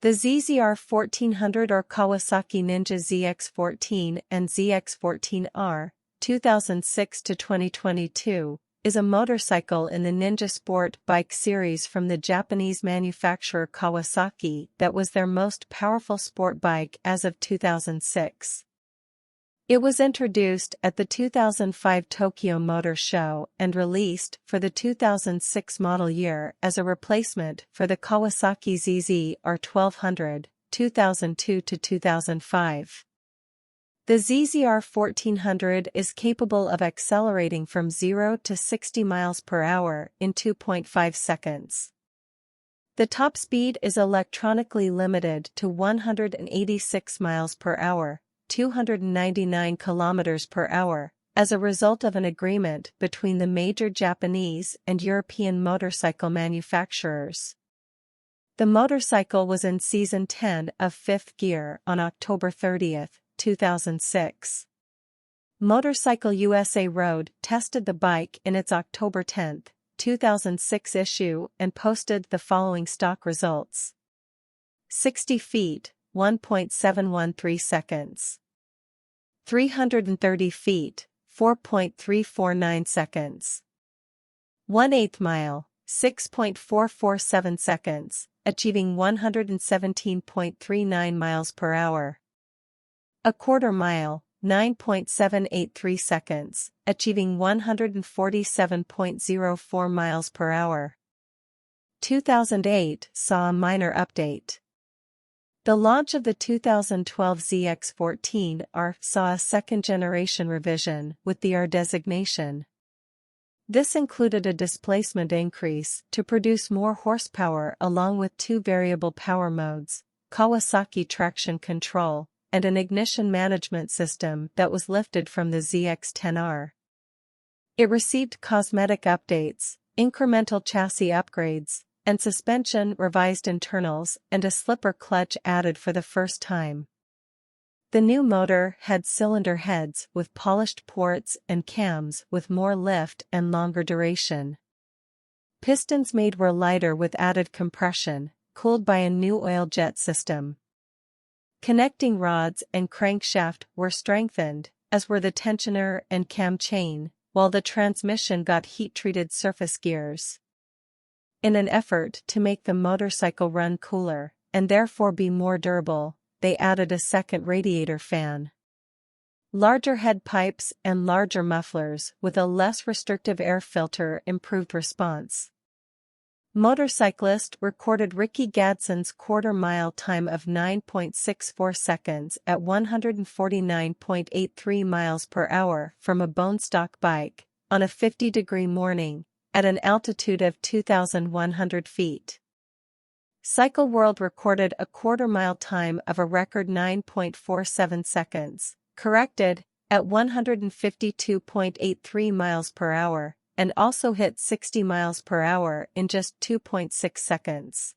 The ZZ-R 1400 or Kawasaki Ninja ZX14 and ZX14R, 2006 to 2022, is a motorcycle in the Ninja Sport bike series from the Japanese manufacturer Kawasaki that was their most powerful sport bike as of 2006. It was introduced at the 2005 Tokyo Motor Show and released for the 2006 model year as a replacement for the Kawasaki ZZ-R1200, 2002 to 2005. The ZZ-R 1400 is capable of accelerating from 0 to 60 miles per hour in 2.5 seconds. The top speed is electronically limited to 186 miles per hour. 299 kilometers per hour, as a result of an agreement between the major Japanese and European motorcycle manufacturers. The motorcycle was in Season 10 of 5th Gear on October 30, 2006. Motorcycle USA Road tested the bike in its October 10, 2006 issue and posted the following stock results. 60 feet, 1.713 seconds. 330 feet, 4.349 seconds. 1/8 mile, 6.447 seconds, achieving 117.39 miles per hour. A quarter mile, 9.783 seconds, achieving 147.04 miles per hour. 2008 saw a minor update. The launch of the 2012 ZX14R saw a second-generation revision with the R designation. This included a displacement increase to produce more horsepower along with two variable power modes, Kawasaki traction control, and an ignition management system that was lifted from the ZX10R. It received cosmetic updates, incremental chassis upgrades, and suspension revised internals and a slipper clutch added for the first time. The new motor had cylinder heads with polished ports and cams with more lift and longer duration. Pistons made were lighter with added compression, cooled by a new oil jet system. Connecting rods and crankshaft were strengthened, as were the tensioner and cam chain, while the transmission got heat-treated surface gears. In an effort to make the motorcycle run cooler, and therefore be more durable, they added a second radiator fan. Larger head pipes and larger mufflers with a less restrictive air filter improved response. Motorcyclist recorded Ricky Gadsden's quarter-mile time of 9.64 seconds at 149.83 miles per hour from a bone stock bike, on a 50-degree morning, at an altitude of 2,100 feet. Cycle World recorded a quarter-mile time of a record 9.47 seconds, corrected, at 152.83 miles per hour, and also hit 60 miles per hour in just 2.6 seconds.